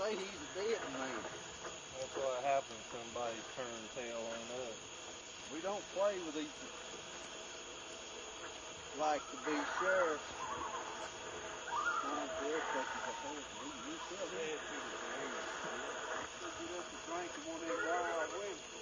say he's a dead man. That's what happens when somebody turns tail on us. We don't play with each like to be sheriffs. There, touches a horse. You still head to the grave. Get up and drink him on that wild whiskey.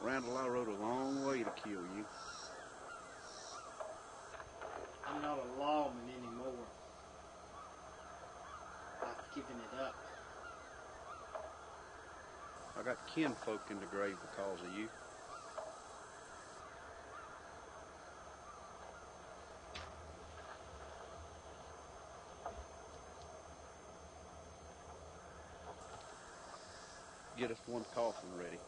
Randall, I rode a long way to kill you. I'm not a lawman anymore. I've given it up. I got kinfolk in the grave because of you. Get us one coffin ready.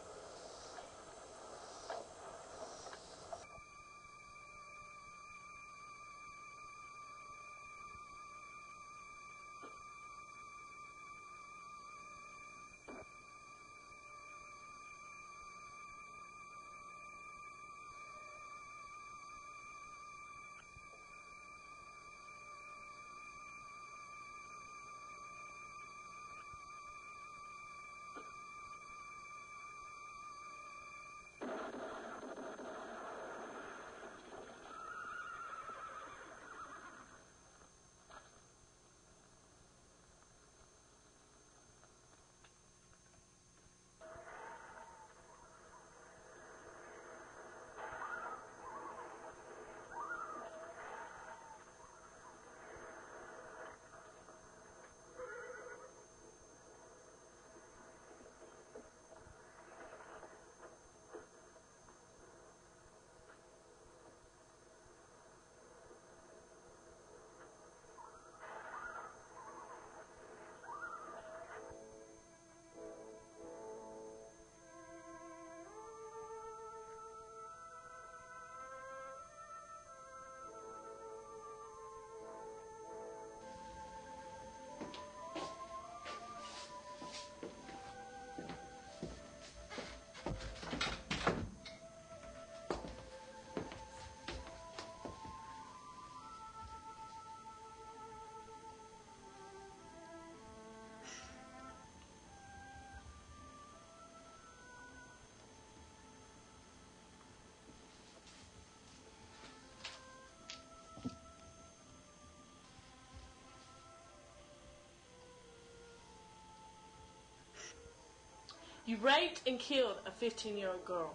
You raped and killed a 15-year-old girl.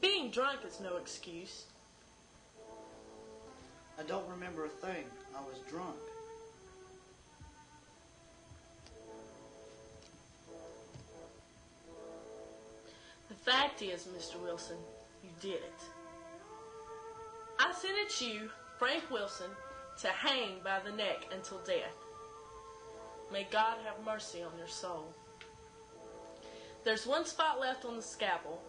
Being drunk is no excuse. I don't remember a thing. I was drunk. The fact is, Mr. Wilson, you did it. I sentence you, Frank Wilson, to hang by the neck until death. May God have mercy on your soul. There's one spot left on the scalpel.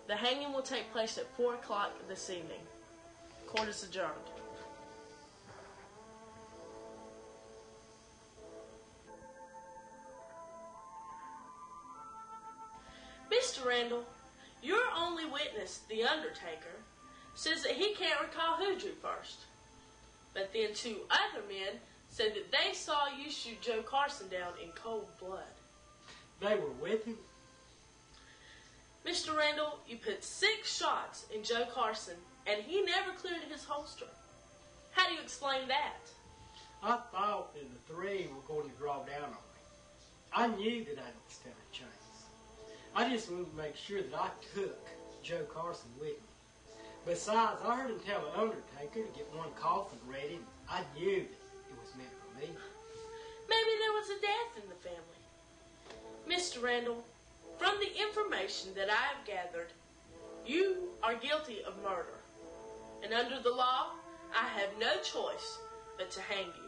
The hanging will take place at 4 o'clock this evening. Court is adjourned. Mr. Randall, your only witness, the Undertaker, says that he can't recall who drew first. But then 2 other men said that they saw you shoot Joe Carson down in cold blood. They were with him? Mr. Randall, you put 6 shots in Joe Carson, and he never cleared his holster. How do you explain that? I thought that the 3 were going to draw down on me. I knew that I didn't stand a chance. I just wanted to make sure that I took Joe Carson with me. Besides, I heard him tell the Undertaker to get one coffin ready. I knew that it was meant for me. Maybe there was a death in the family. Mr. Randall, from the information that I have gathered, you are guilty of murder. And under the law, I have no choice but to hang you.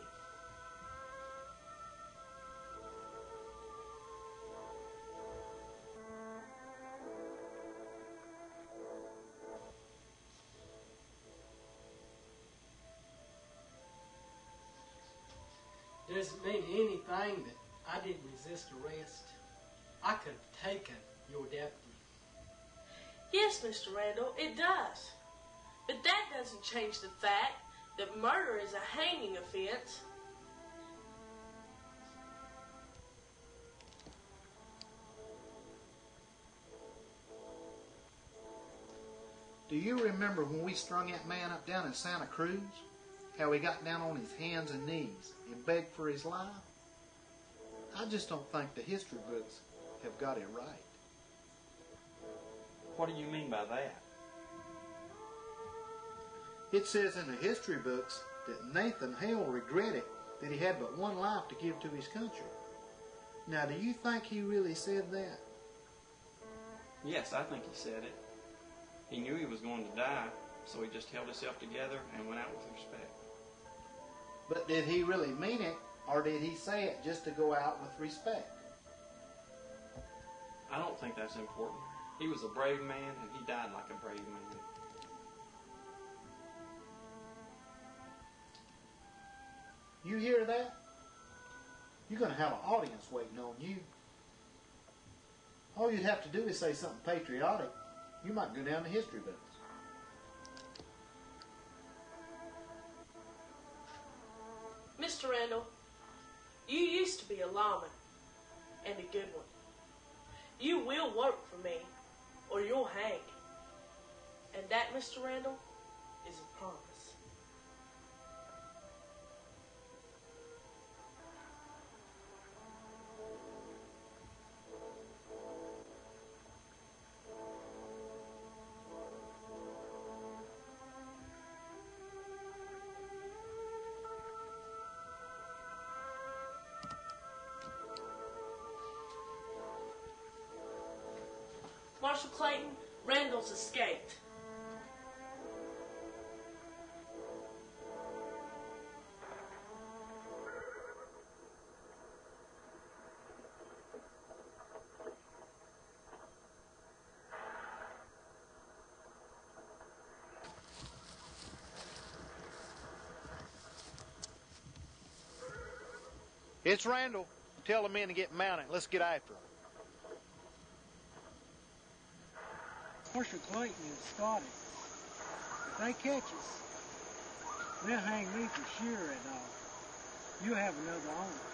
Doesn't mean anything that I didn't resist arrest. I could have taken your deputy. Yes, Mr. Randall, it does. But that doesn't change the fact that murder is a hanging offense. Do you remember when we strung that man up down in Santa Cruz? How he got down on his hands and knees and begged for his life? I just don't think the history books have got it right. What do you mean by that? It says in the history books that Nathan Hale regretted that he had but one life to give to his country. Now, do you think he really said that? Yes, I think he said it. He knew he was going to die, so he just held himself together and went out with respect. But did he really mean it, or did he say it just to go out with respect? I don't think that's important. He was a brave man, and he died like a brave man. You hear that? You're going to have an audience waiting on you. All you'd have to do is say something patriotic. You might go down the history books. Mr. Randall, you used to be a lawman, and a good one. You will work for me, or you'll hang. And that, Mr. Randall, is a promise. Marshal Clayton, Randall's escaped. It's Randall. Tell the men to get mounted. Let's get after him. Marshal Clayton is Scotty. If they catch us, they'll hang me for sure and all. You'll have another owner.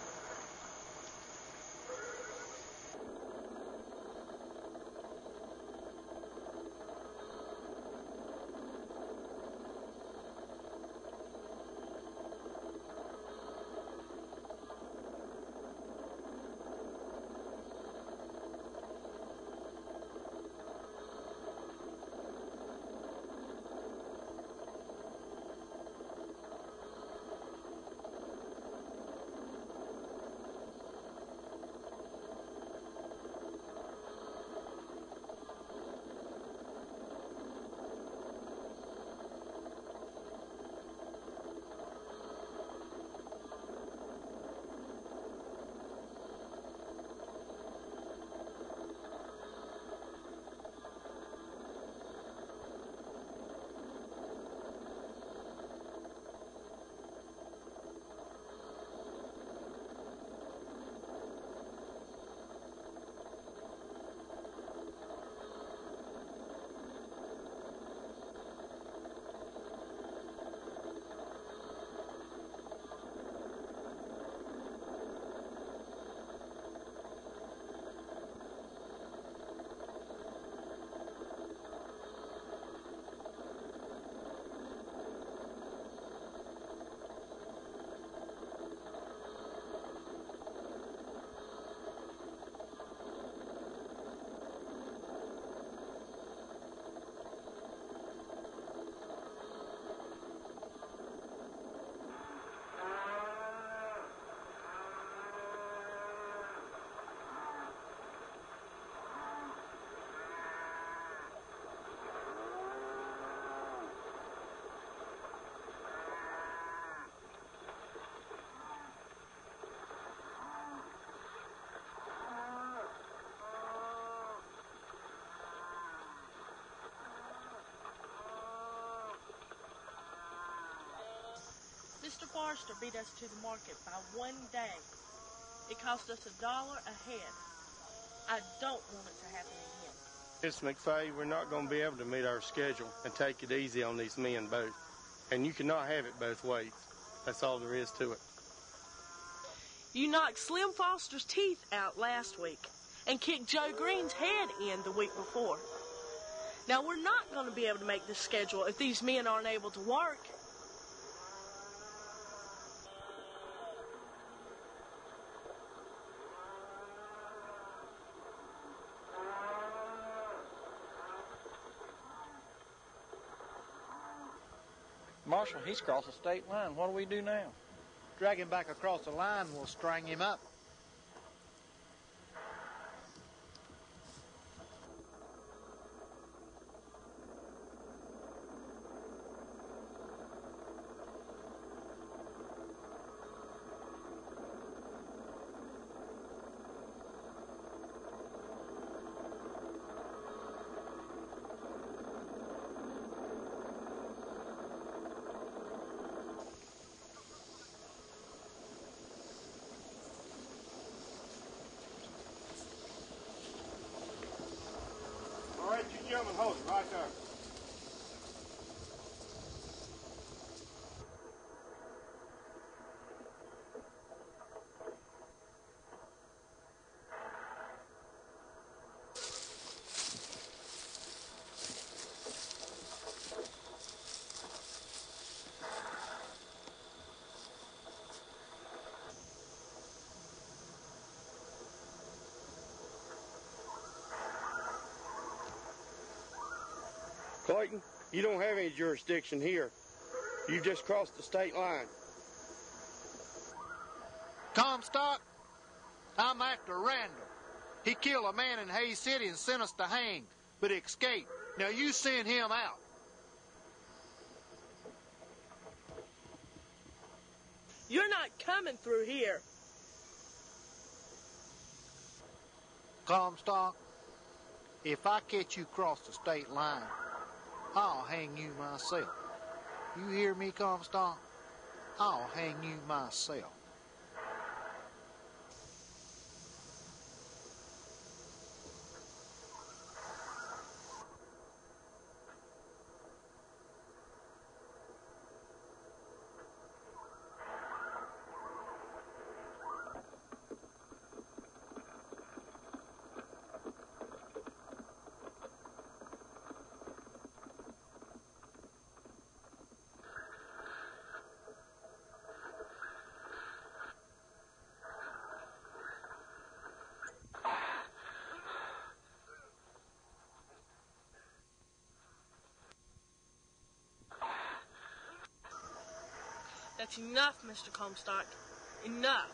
Mr. Forrester beat us to the market by 1 day. It cost us $1 a head. I don't want it to happen again. Miss McFay, we're not going to be able to meet our schedule and take it easy on these men both. And you cannot have it both ways. That's all there is to it. You knocked Slim Foster's teeth out last week and kicked Joe Green's head in the week before. Now, we're not going to be able to make this schedule if these men aren't able to work. Marshal, he's crossed the state line. What do we do now? Drag him back across the line, we'll string him up. All right, you gentlemen, hold it right there. Clayton, you don't have any jurisdiction here. You've just crossed the state line. Comstock, I'm after Randall. He killed a man in Hayes City and sent us to hang, but escaped. Now you send him out. You're not coming through here. Comstock, if I catch you cross the state line, I'll hang you myself. You hear me, Comstock? I'll hang you myself. That's enough, Mr. Comstock. Enough.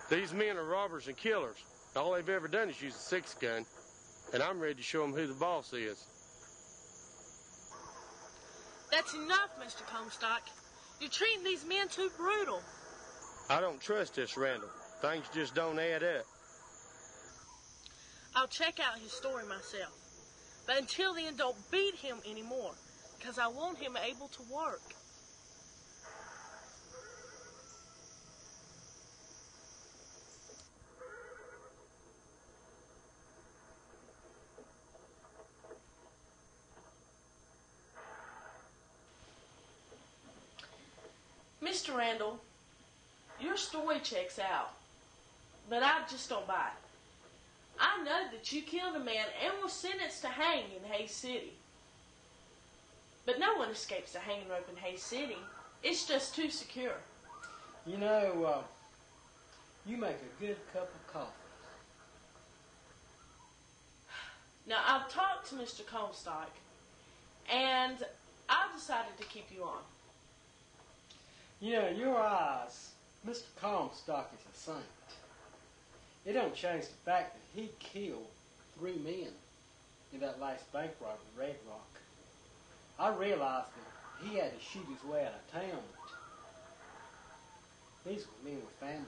These men are robbers and killers. All they've ever done is use a six gun, and I'm ready to show them who the boss is. That's enough, Mr. Comstock. You're treating these men too brutal. I don't trust this Randall. Things just don't add up. I'll check out his story myself. But until then, don't beat him anymore, because I want him able to work. Mr. Randall, your story checks out, but I just don't buy it. I know that you killed a man and were sentenced to hang in Hayes City. But no one escapes the hanging rope in Hayes City. It's just too secure. You know, you make a good cup of coffee. Now, I've talked to Mr. Comstock, and I've decided to keep you on. You know, in your eyes, Mr. Comstock is a saint. It don't change the fact that he killed 3 men. in that last bank robbery at Red Rock. I realized that he had to shoot his way out of town. These were men with families.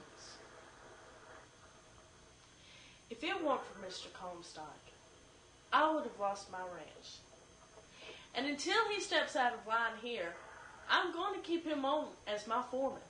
If it weren't for Mr. Comstock, I would have lost my ranch. And until he steps out of line here, I'm going to keep him on as my foreman.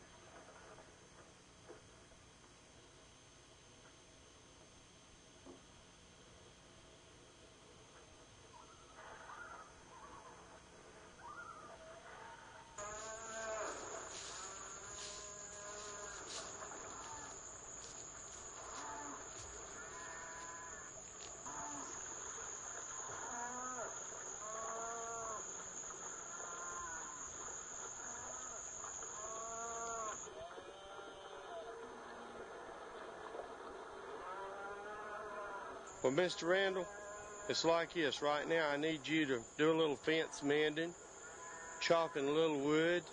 Well, Mr. Randall, it's like this. Right now, I need you to do a little fence mending, chopping a little wood,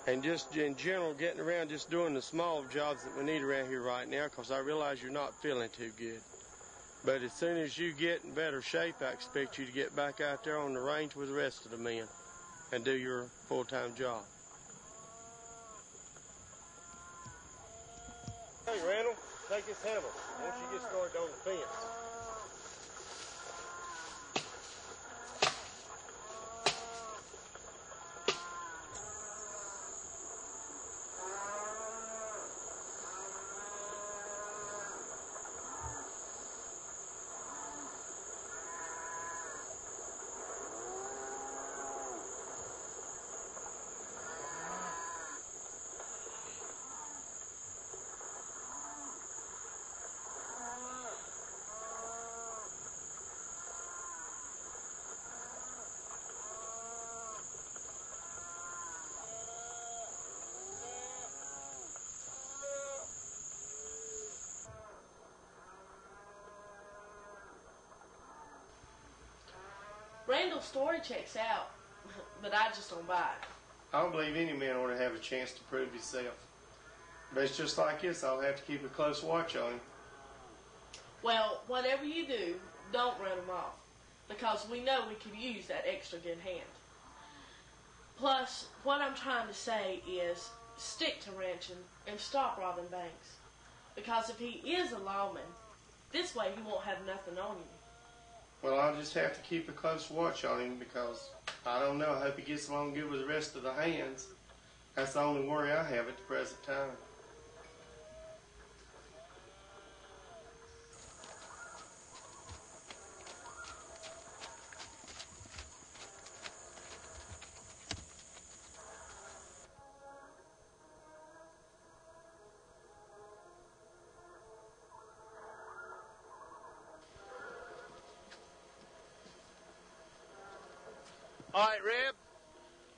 and just in general getting around just doing the small jobs that we need around here right now, because I realize you're not feeling too good. But as soon as you get in better shape, I expect you to get back out there on the range with the rest of the men and do your full-time job. Hey, Randall, take this hammer once you get started on the fence. Randall's story checks out, but I just don't buy it. I don't believe any man ought to have a chance to prove himself. But it's just like this. I'll have to keep a close watch on him. Well, whatever you do, don't run him off, because we know we could use that extra good hand. Plus, what I'm trying to say is stick to ranching and stop robbing banks. Because if he is a lawman, this way he won't have nothing on you. Well, I'll just have to keep a close watch on him because I don't know. I hope he gets along good with the rest of the hands. That's the only worry I have at the present time. All right, Reb,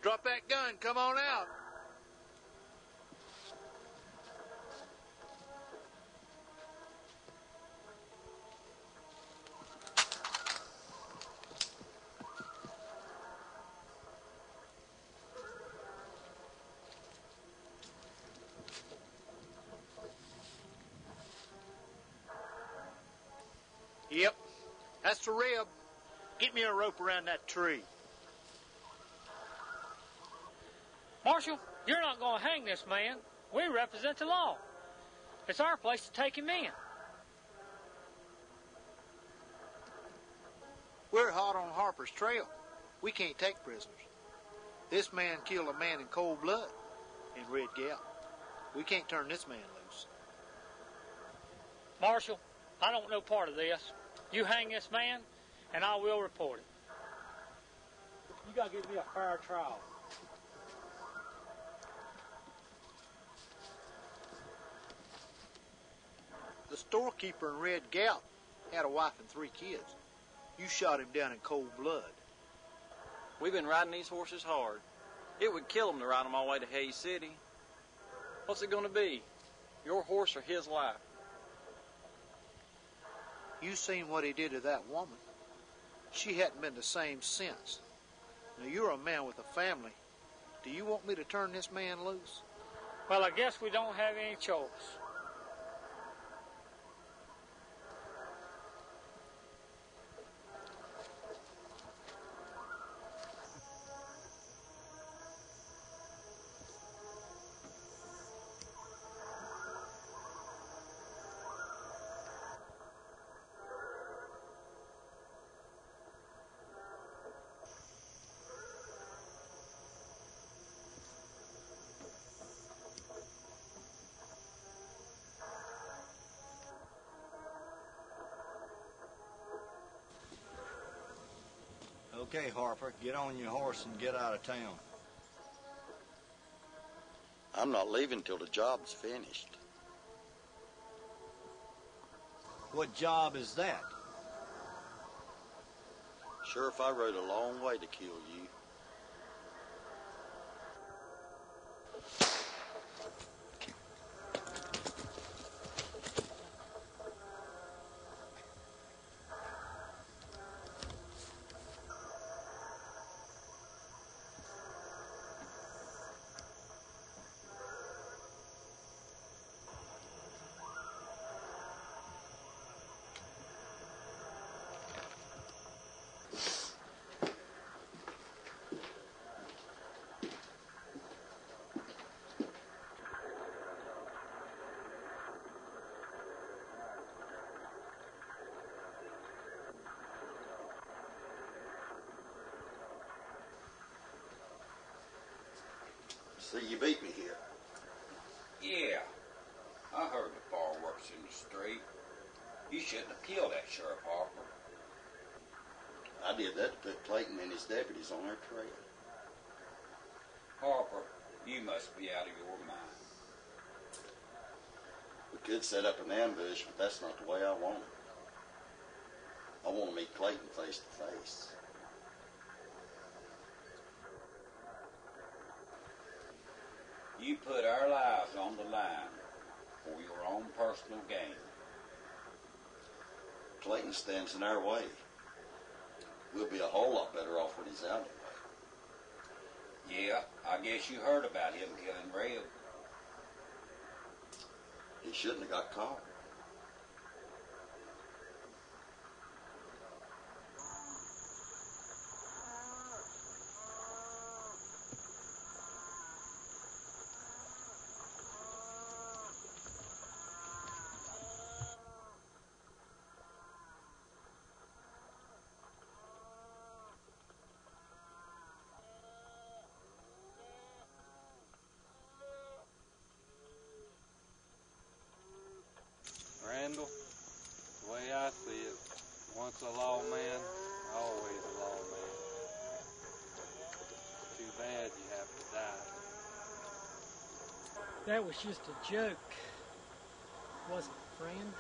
drop that gun. Come on out. Yep, that's the Reb. Get me a rope around that tree. Marshal, you're not going to hang this man. We represent the law. It's our place to take him in. We're hot on Harper's trail. We can't take prisoners. This man killed a man in cold blood in Red Gap. We can't turn this man loose. Marshal, I don't know part of this. You hang this man, and I will report it. You gotta give me a fair trial. The storekeeper in Red Gap had a wife and 3 kids. You shot him down in cold blood. We've been riding these horses hard. It would kill them to ride them all the way to Hays City. What's it going to be? Your horse or his life? You seen what he did to that woman. She hadn't been the same since. Now, you're a man with a family. Do you want me to turn this man loose? Well, I guess we don't have any choice. Okay, Harper, get on your horse and get out of town. I'm not leaving till the job's finished. What job is that? Sheriff, I rode a long way to kill you. See, you beat me here. Yeah, I heard the fireworks in the street. You shouldn't have killed that Sheriff Harper. I did that to put Clayton and his deputies on their trail. Harper, you must be out of your mind. We could set up an ambush, but that's not the way I want it. I want to meet Clayton face to face. You put our lives on the line for your own personal gain. Clayton stands in our way. We'll be a whole lot better off when he's out of the way. Yeah, I guess you heard about him killing Reb. He shouldn't have got caught. Randall, the way I see it, once a lawman, always a lawman. Too bad you have to die. That was just a joke, wasn't it, friend?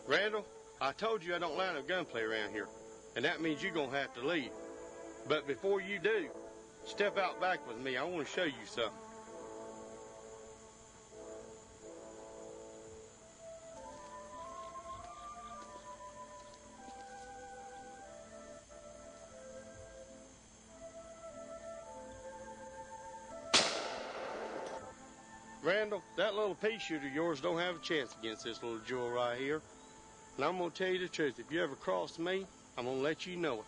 Randall, I told you I don't allow no gunplay around here, and that means you're going to have to leave. But before you do, step out back with me. I want to show you something. Randall, that little pea shooter of yours don't have a chance against this little jewel right here. And I'm going to tell you the truth. If you ever cross me, I'm going to let you know it.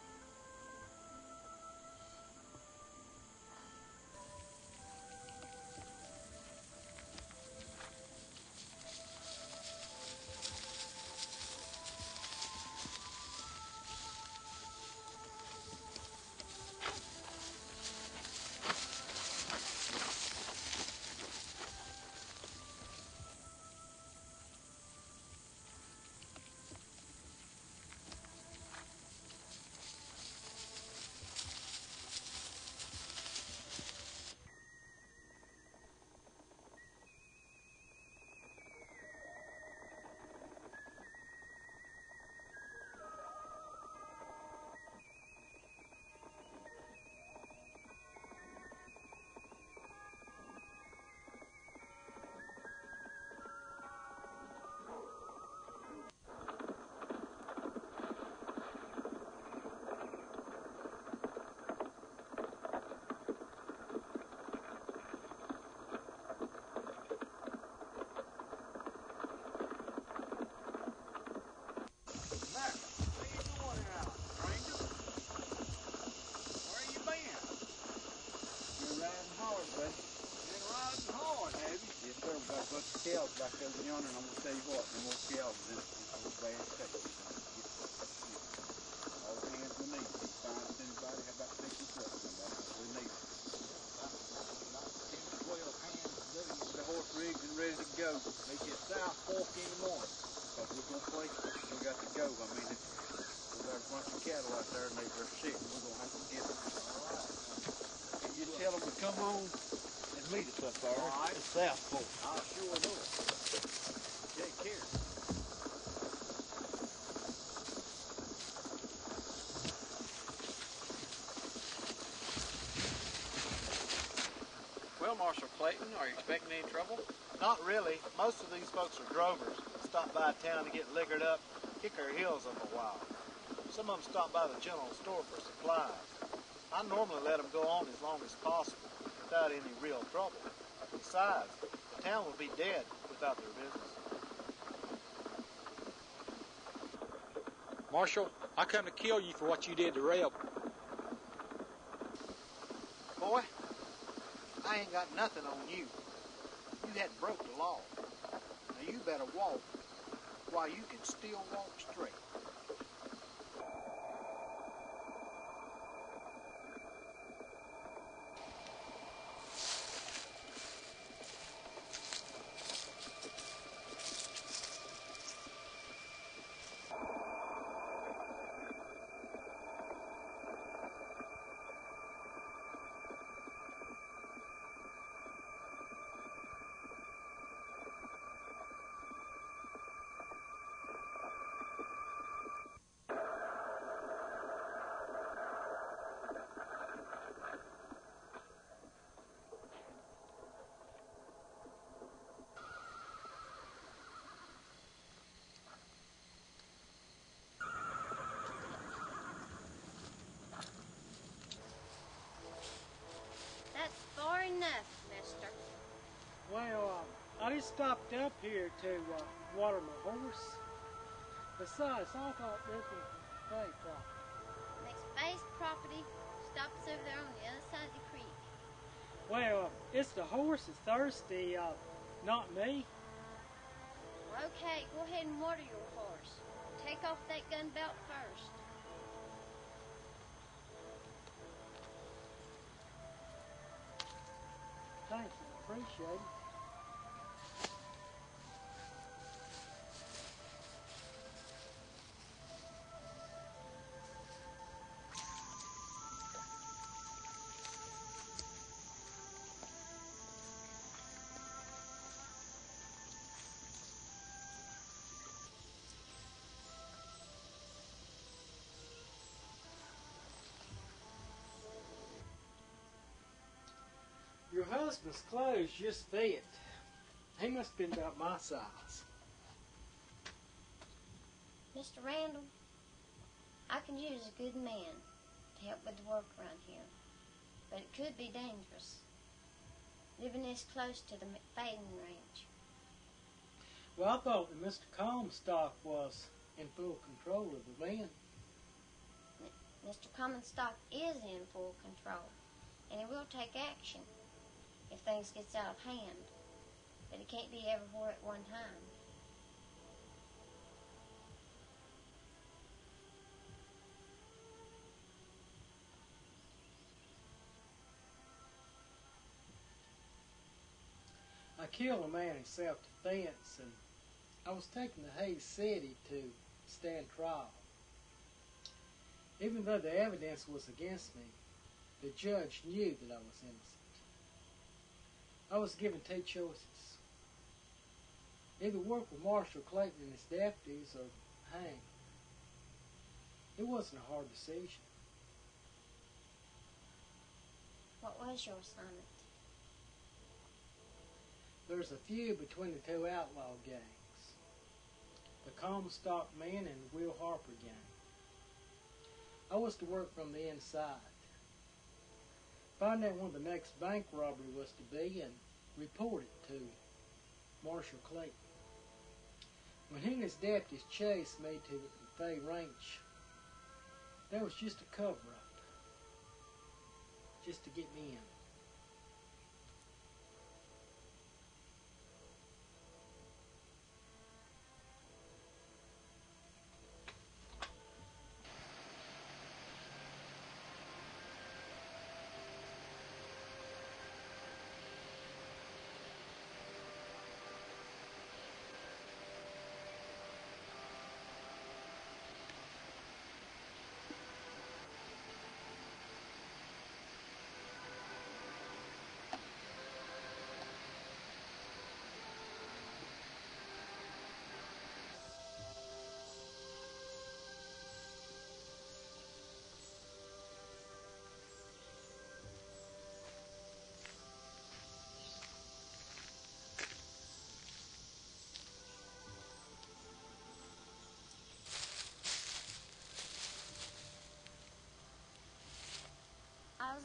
yonder, and I'm going to tell you what, them old cows is in a bad state. All the hands we need. If you find us anybody, how about picking us up somebody? We need it. About 10 to 12 hands to do the horse rigged and ready to go. Make it South Fork in the morning. Because we're going to play, we got to go. I mean, there's a bunch of cattle out there and they're sick, and we're going to have to get them. All right. Can you tell them to come on and meet us up there? All right. It's South Fork. I sure will. Take care. Well, Marshal Clayton, are you expecting any trouble? Not really. Most of these folks are drovers. Stop by town to get liquored up, kick their heels up a while. Some of them stop by the general store for supplies. I normally let them go on as long as possible without any real trouble. Besides, the town would be dead without their business. Marshal, I come to kill you for what you did to Reb. Boy, I ain't got nothing on you. You hadn't broke the law. Now you better walk while you can still walk straight. Far enough, mister. Well, I just stopped up here to water my horse. Besides, I thought this was Bay property. Next Bay's property stops over there on the other side of the creek. Well, it's the horse that's thirsty, not me. Well, okay, go ahead and water your horse. Take off that gun belt first. Thank you, appreciate it. Your husband's clothes just fit. He must have been about my size. Mr. Randall, I can use a good man to help with the work around here, but it could be dangerous, living this close to the McFadden ranch. Well, I thought that Mr. Comstock was in full control of the men. Mr. Comstock is in full control, and he will take action if things gets out of hand, but it can't be everywhere at one time. I killed a man in self-defense, and I was taken to Hays City to stand trial. Even though the evidence was against me, the judge knew that I was innocent. I was given two choices. Either work with Marshal Clayton and his deputies or hang. It wasn't a hard decision. What was your assignment? There's a feud between the two outlaw gangs, the Comstock men and the Will Harper gang. I was to work from the inside, find out when the next bank robbery was to be, and report it to Marshal Clayton. When he and his deputies chased me to the Fay Ranch, that was just a cover-up, just to get me in.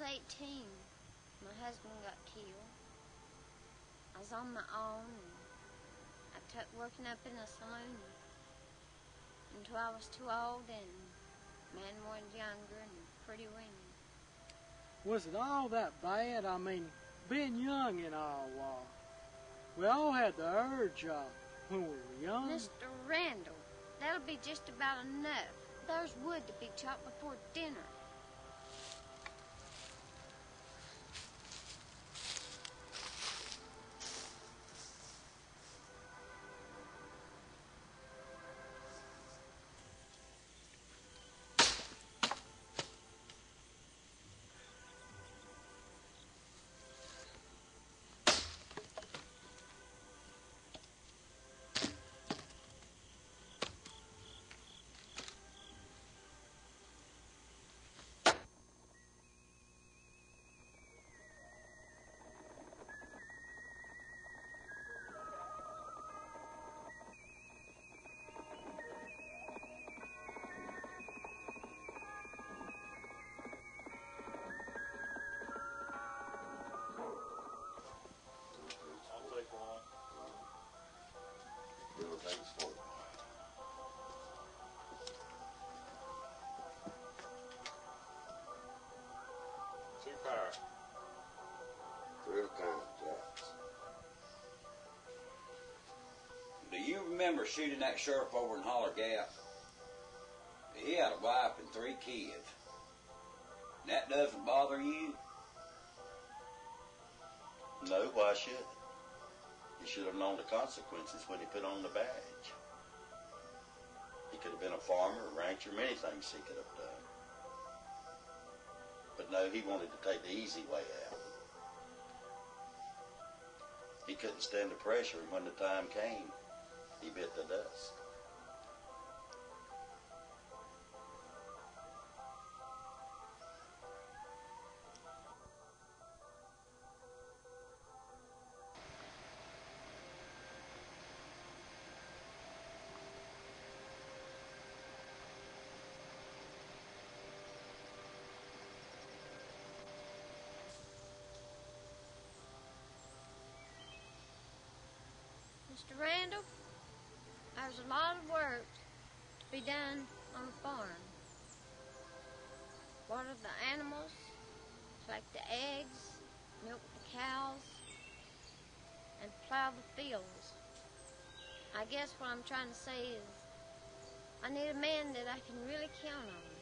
18. My husband got killed. I was on my own, and I took working up in a saloon until I was too old, and men wanted younger and pretty women. Was it all that bad? I mean, being young and all, we all had the urge when we were young. Mr. Randall, that'll be just about enough. There's wood to be chopped before dinner. Do you remember shooting that sheriff over in Holler Gap? He had a wife and 3 kids. That doesn't bother you? No, why should it? He should have known the consequences when he put on the badge. He could have been a farmer, a rancher, many things he could have done. But no, he wanted to take the easy way out. He couldn't stand the pressure, and when the time came, he bit the dust. Mr. Randall, there's a lot of work to be done on the farm. Water the animals, collect the eggs, milk the cows, and plow the fields. I guess what I'm trying to say is I need a man that I can really count on.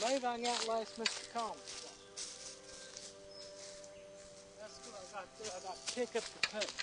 Maybe I can outlast Mr. Combs. That's what I got to do. I got to pick up the pace.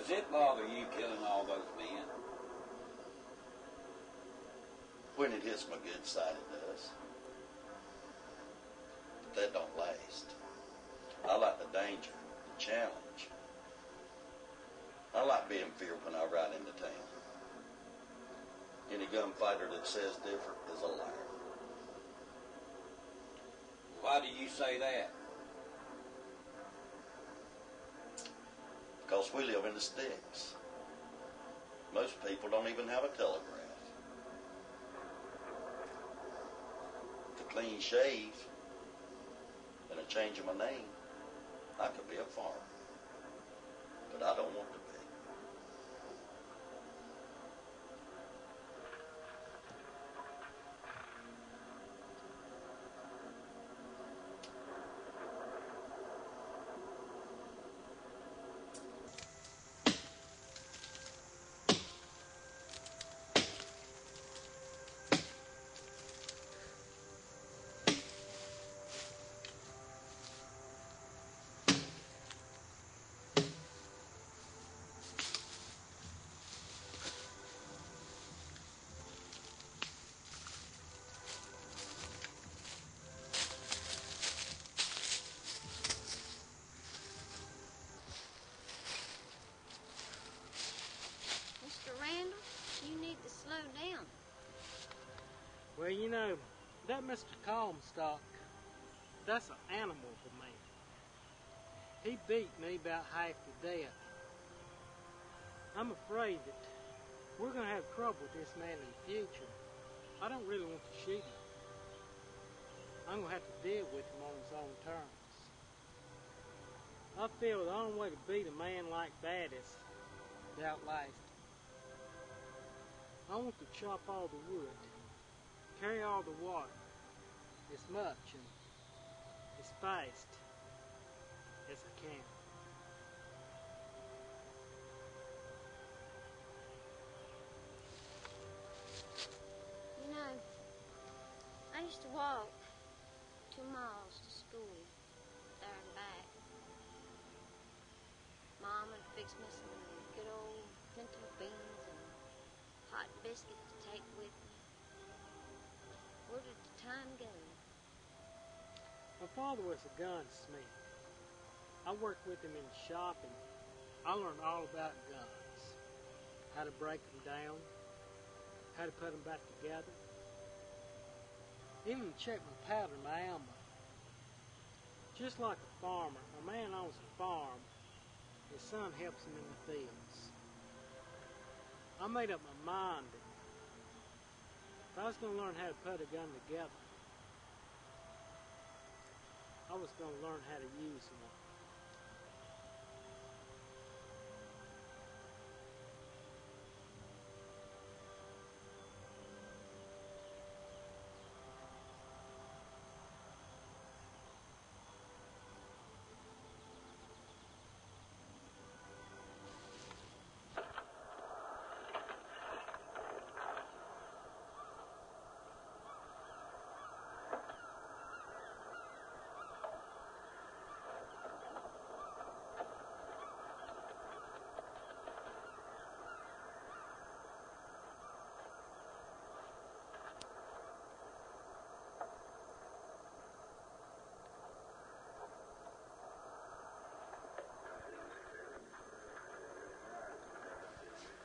Does it bother you killing all those men? When it hits my good side, it does. But that don't last. I like the danger, the challenge. I like being feared when I ride into town. Any gunfighter that says different is a liar. Why do you say that? Because we live in the sticks. Most people don't even have a telegraph. With a clean shave and a change of my name, I could be a farmer. But I don't want to be. Well, you know, that Mr. Comstock, that's an animal for me. He beat me about half to death. I'm afraid that we're going to have trouble with this man in the future. I don't really want to shoot him. I'm going to have to deal with him on his own terms. I feel the only way to beat a man like that is to outlast him. I want to chop all the wood, carry all the water, as much and as fast as I can. You know, I used to walk 2 miles to school, there and back. Mom would fix me some good old pinto beans and hot biscuits to take with me. Where did the time go? My father was a gunsmith. I worked with him in the shop and I learned all about guns. How to break them down, how to put them back together, even check my powder and my ammo. Just like a farmer, a man owns a farm, his son helps him in the fields. I made up my mind that if I was going to learn how to put a gun together, I was going to learn how to use one.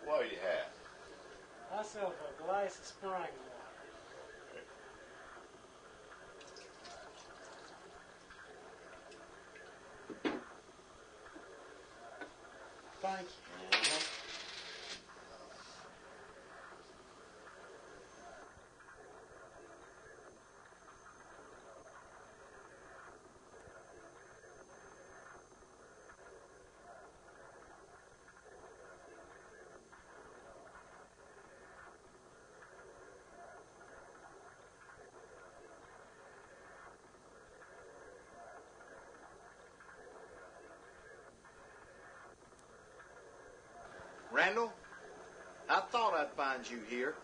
What do you have? Myself a glass of spring water. Thank you. Randall, I thought I'd find you here.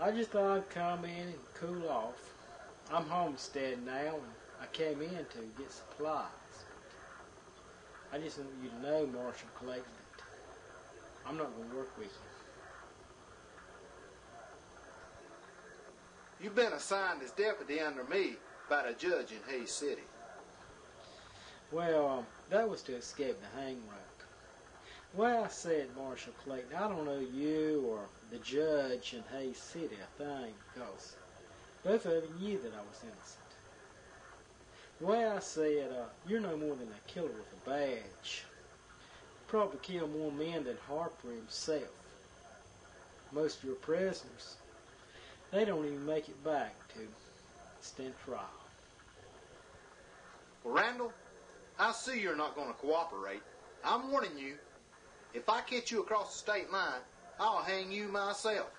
I just thought I'd come in and cool off. I'm homestead now, and I came in to get supplies. I just want you to know, Marshal Clayton, that I'm not going to work with you. You've been assigned as deputy under me by the judge in Hayes City. Well, that was to escape the hang rope. Well, I said, Marshal Clayton, I don't owe you or the judge in Hayes City a thing, because both of you knew that I was innocent. Well, I said, you're no more than a killer with a badge. Probably killed more men than Harper himself. Most of your prisoners, they don't even make it back to stand trial. Well, Randall, I see you're not going to cooperate. I'm warning you, if I catch you across the state line, I'll hang you myself.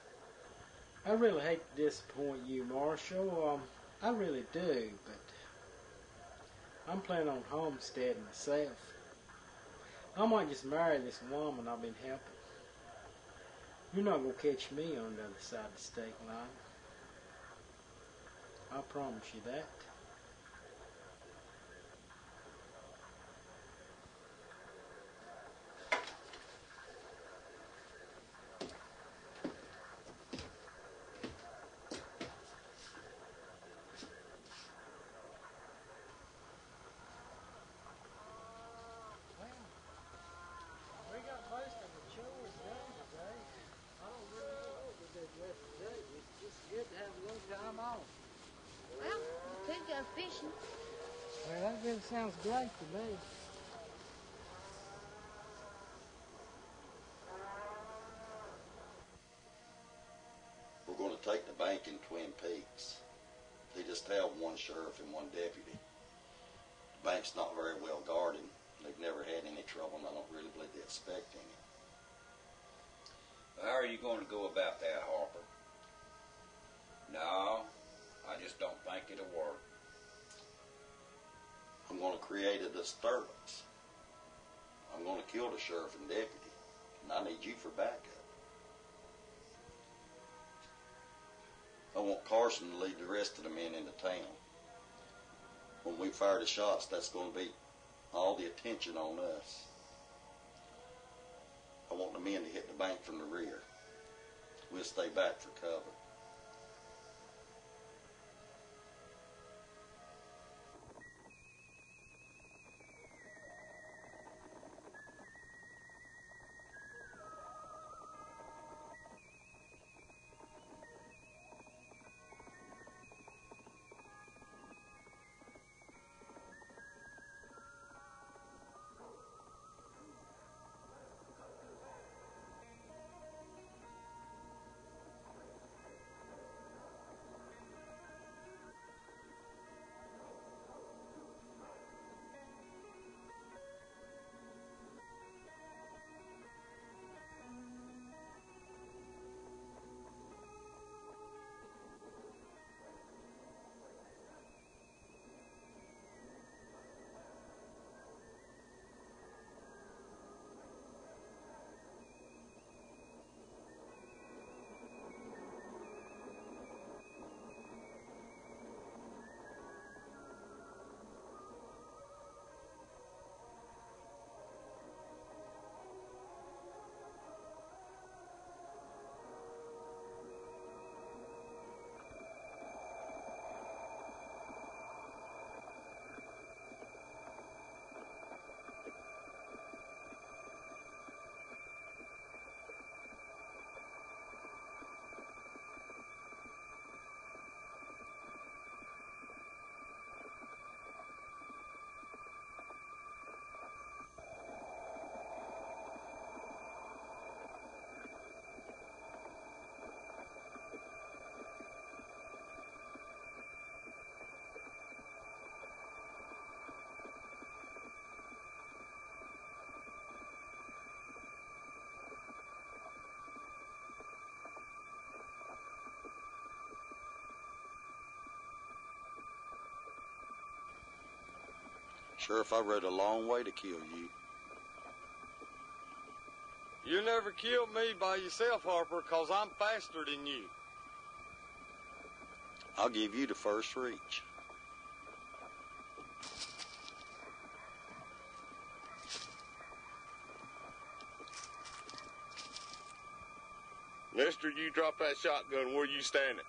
I really hate to disappoint you, Marshal. I really do, but I'm planning on homesteading myself. I might just marry this woman I've been helping. You're not going to catch me on the other side of the state line. I promise you that. Fishing. Well, that really sounds great to me. We're going to take the bank in Twin Peaks. They just have one sheriff and one deputy. The bank's not very well guarded. They've never had any trouble, and I don't really believe they expect any. How are you going to go about that, Harper? No, I just don't think it'll work. I'm going to create a disturbance. I'm going to kill the sheriff and deputy, and I need you for backup. I want Carson to lead the rest of the men into town. When we fire the shots, that's going to be all the attention on us. I want the men to hit the bank from the rear. We'll stay back for cover. Sheriff, I rode a long way to kill you. You never killed me by yourself, Harper, 'cause I'm faster than you. I'll give you the first reach. Mister, you drop that shotgun where you standing.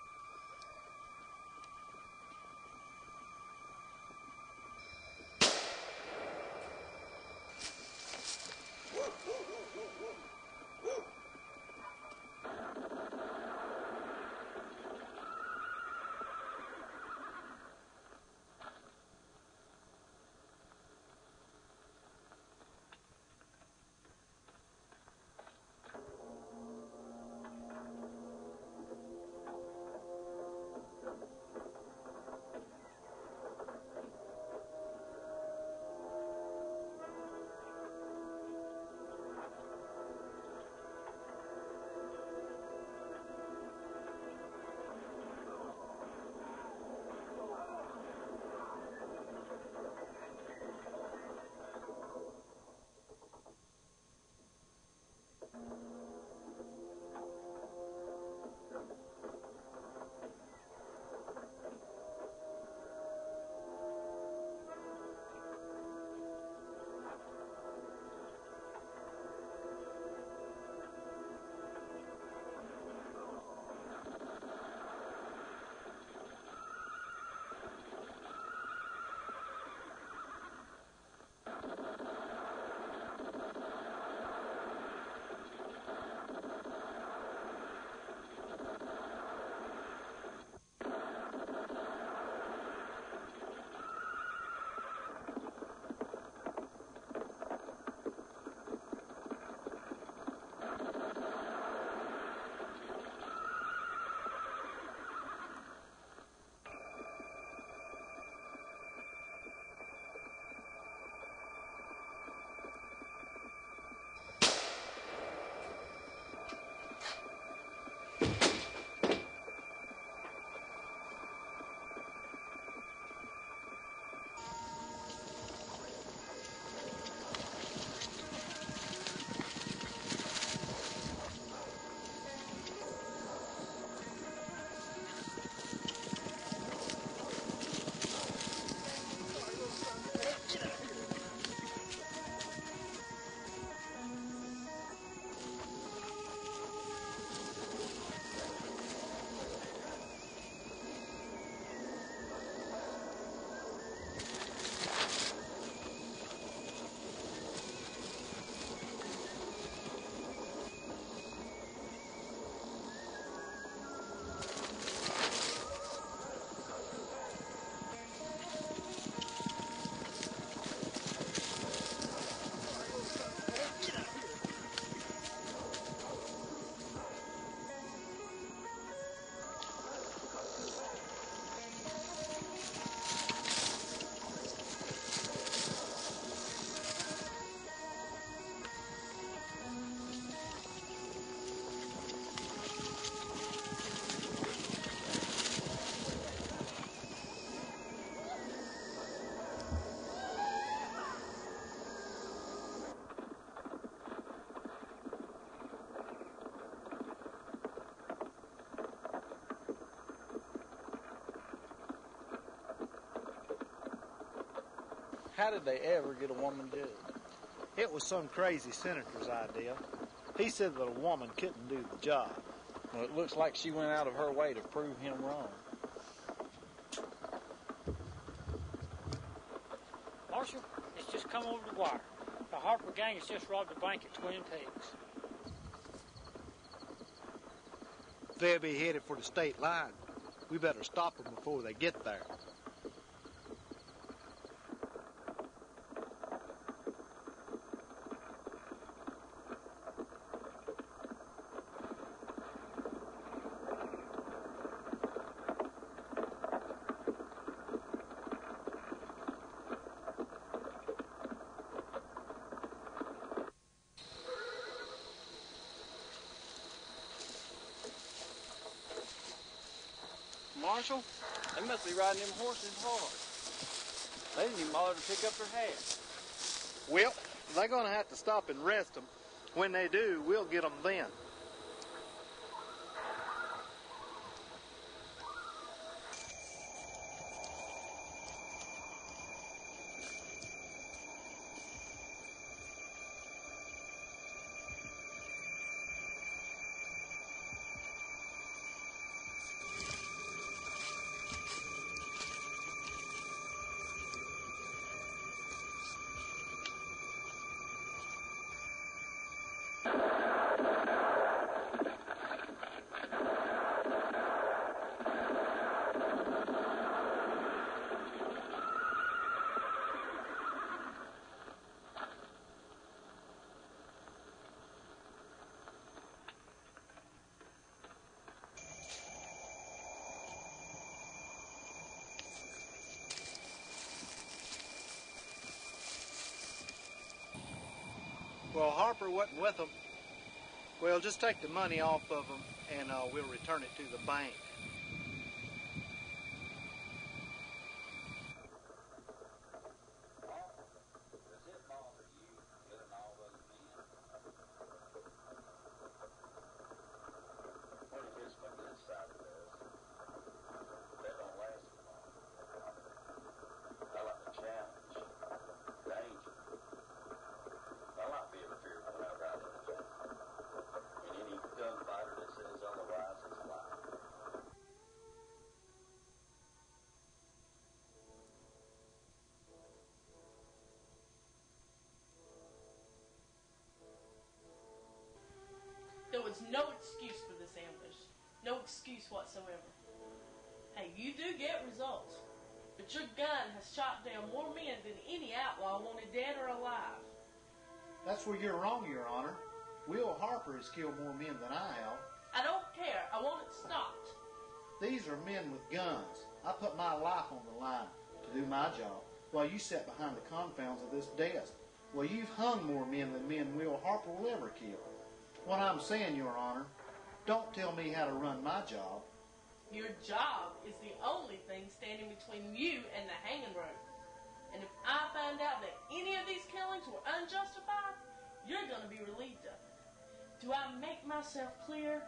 How did they ever get a woman to do it? It was some crazy senator's idea. He said that a woman couldn't do the job. Well, it looks like she went out of her way to prove him wrong. Marshal, it's just come over the wire. The Harper gang has just robbed a bank at Twin Peaks. They'll be headed for the state line. We better stop them before they get there. Marshal, they must be riding them horses hard. They didn't even bother to pick up their hats. Well, they're going to have to stop and rest them. When they do, we'll get them then. Well, Harper wasn't with them. Well, just take the money off of them, and we'll return it to the bank. There was no excuse for this ambush. No excuse whatsoever. Hey, you do get results, but your gun has shot down more men than any outlaw wanted dead or alive. That's where you're wrong, Your Honor. Will Harper has killed more men than I have. I don't care. I want it stopped. These are men with guns. I put my life on the line to do my job while you sat behind the confounds of this desk. Well, you've hung more men than Will Harper will ever kill. What I'm saying, Your Honor, don't tell me how to run my job. Your job is the only thing standing between you and the hanging rope. And if I find out that any of these killings were unjustified, you're going to be relieved of it. Do I make myself clear?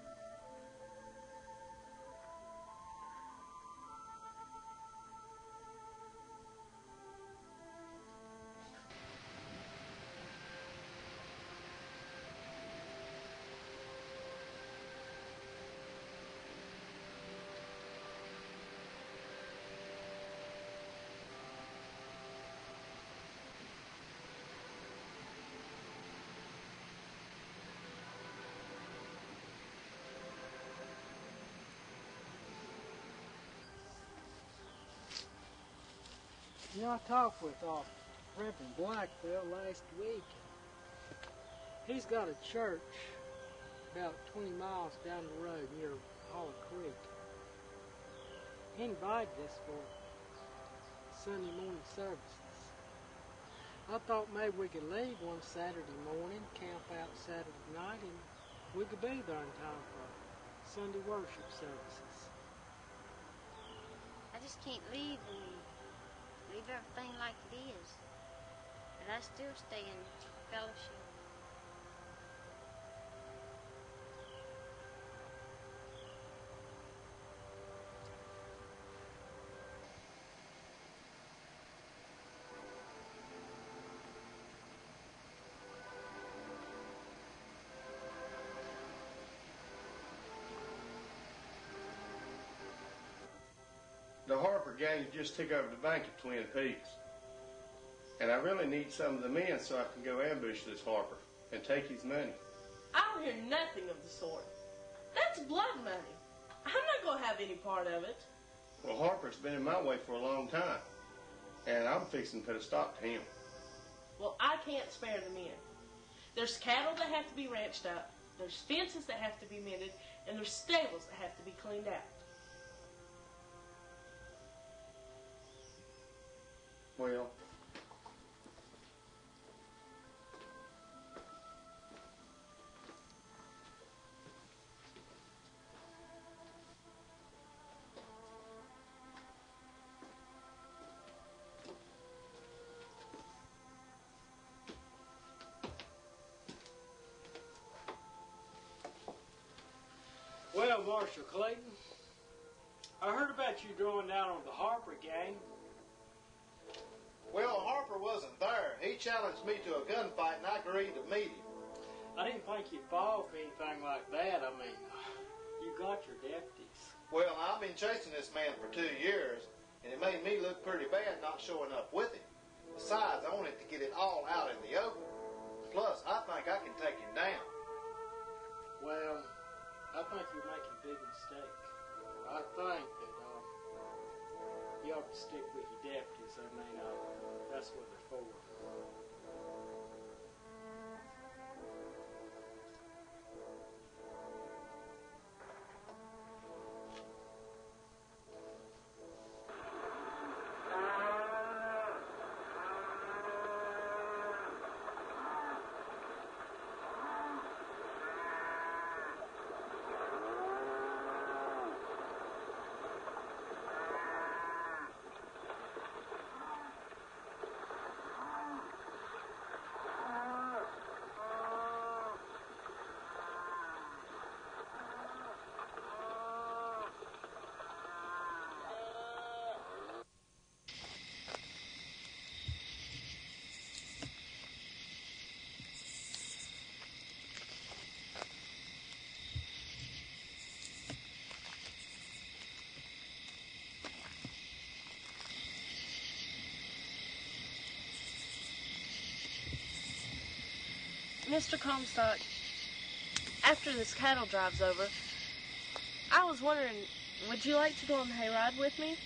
You know, I talked with Reverend Blackville last week. He's got a church about 20 miles down the road near Hollow Creek. He invited us for Sunday morning services. I thought maybe we could leave one Saturday morning, camp out Saturday night, and we could be there in time for Sunday worship services. I just can't leave everything like it is. But I still stay in fellowship. The Harper gang just took over the bank at Twin Peaks. And I really need some of the men so I can go ambush this Harper and take his money. I don't hear nothing of the sort. That's blood money. I'm not going to have any part of it. Well, Harper's been in my way for a long time, and I'm fixing to put a stop to him. Well, I can't spare the men. There's cattle that have to be ranched up, there's fences that have to be mended, and there's stables that have to be cleaned out. Well, Well, Marshal Clayton, I heard about you drawing down on the Harper gang. Well, Harper wasn't there. He challenged me to a gunfight, and I agreed to meet him. I didn't think you'd fall for anything like that. I mean, you got your deputies. Well, I've been chasing this man for 2 years, and it made me look pretty bad not showing up with him. Besides, I wanted to get it all out in the open. Plus, I think I can take him down. Well, I think you're making a big mistake. I think that you ought to stick with your deputies. I mean, that's what they're for. Mr. Comstock, after this cattle drive's over, I was wondering, would you like to go on the hayride with me?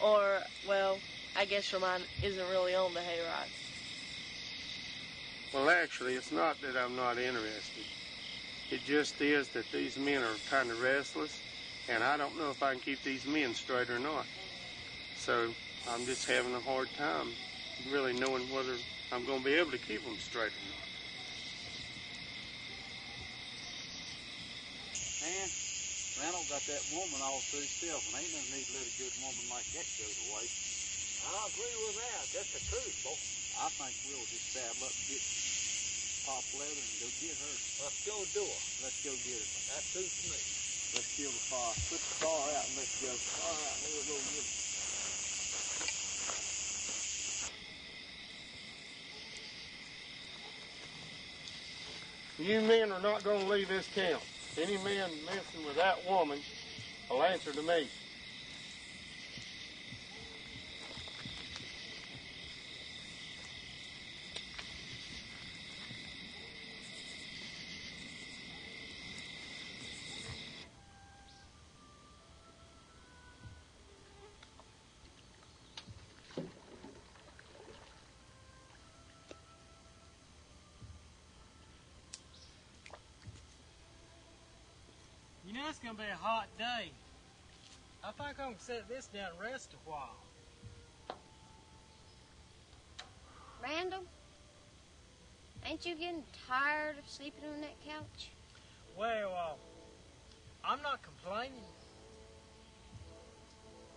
Or, well, I guess your mind isn't really on the hayride. Well, actually, it's not that I'm not interested. It just is that these men are kind of restless, and I don't know if I can keep these men straight or not. So I'm just having a hard time really knowing whether I'm going to be able to keep them straight or not. Man, Randall got that woman all to himself, and ain't no need to let a good woman like that go to waste. I agree with that. That's the truth, boy. I think we'll just saddle up, get pop leather, and go get her. Let's go do it. Let's go get her. That suits me. Let's kill the fire. Put the fire out and let's go. All right, we'll go get her. You men are not going to leave this town. Any man messing with that woman will answer to me. You know it's going to be a hot day. I think I'm going to set this down and rest a while. Randall, ain't you getting tired of sleeping on that couch? Well, I'm not complaining.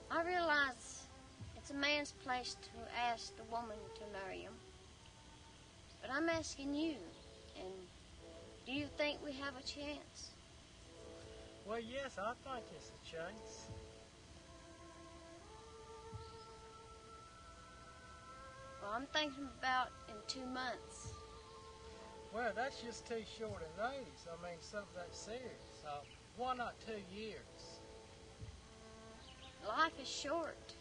I realize it's a man's place to ask the woman to marry him. But I'm asking you, and do you think we have a chance? Well, yes, I think it's a chance. Well, I'm thinking about in 2 months. Well, that's just too short a notice. I mean, something that serious. Why not 2 years? Life is short.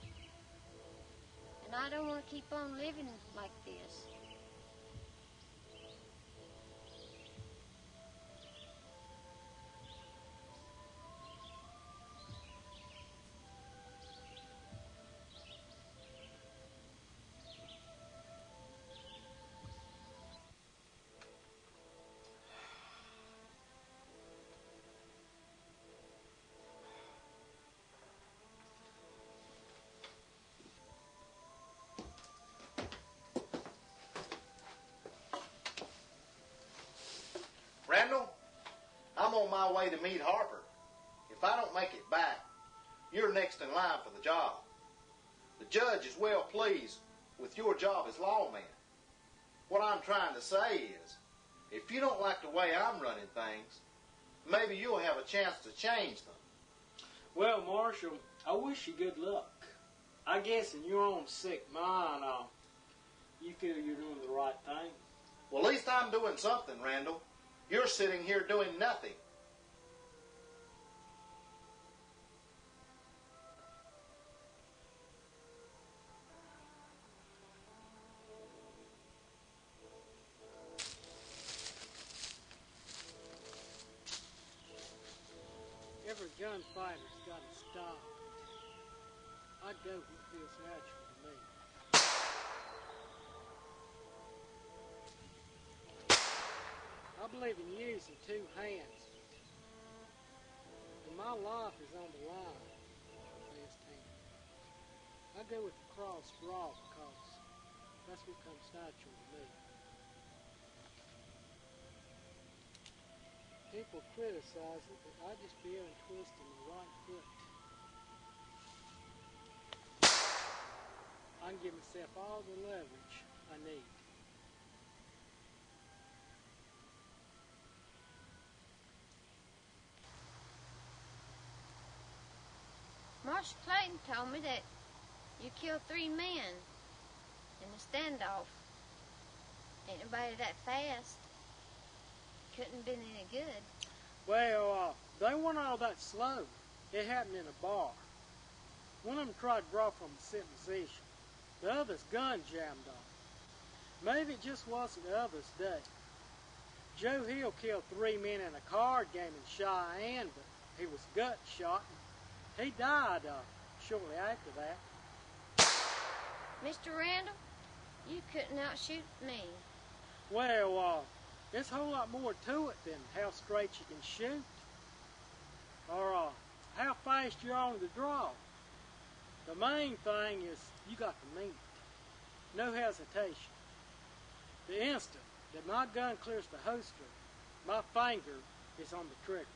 And I don't want to keep on living like this. Randall, I'm on my way to meet Harper. If I don't make it back, you're next in line for the job. The judge is well pleased with your job as lawman. What I'm trying to say is, if you don't like the way I'm running things, maybe you'll have a chance to change them. Well, Marshal, I wish you good luck. I guess in your own sick mind, you feel you're doing the right thing. Well, at least I'm doing something, Randall. You're sitting here doing nothing. Every gunfighter's got to stop. I do what feels natural to me. I believe in using 2 hands. And my life is on the line with this hand. I go with the cross raw because that's what comes natural to me. People criticize it, but I just feel and twist in my right foot. I can give myself all the leverage I need. Marshal Clayton told me that you killed 3 men in the standoff. Ain't nobody that fast. Couldn't have been any good. Well, they weren't all that slow. It happened in a bar. One of them tried to draw from a sitting position. The other's gun jammed on. Maybe it just wasn't the others' day. Joe Hill killed 3 men in a card game in Cheyenne, but he was gut shot. He died shortly after that. Mr. Randall, you couldn't outshoot me. Well, there's a whole lot more to it than how straight you can shoot, or how fast you're on the draw. The main thing is you got to mean it. No hesitation. The instant that my gun clears the holster, my finger is on the trigger.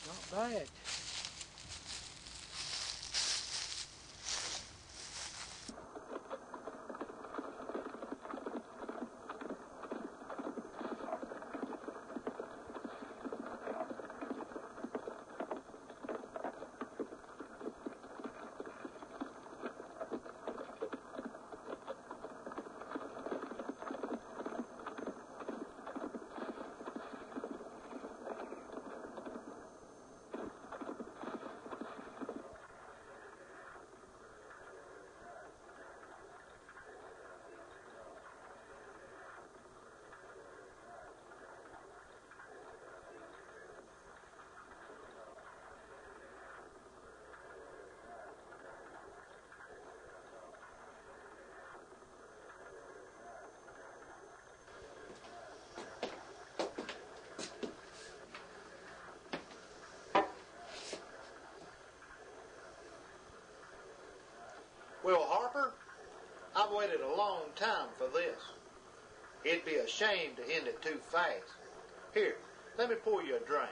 Not bad. Well, Harper, I've waited a long time for this. It'd be a shame to end it too fast. Here, let me pour you a drink.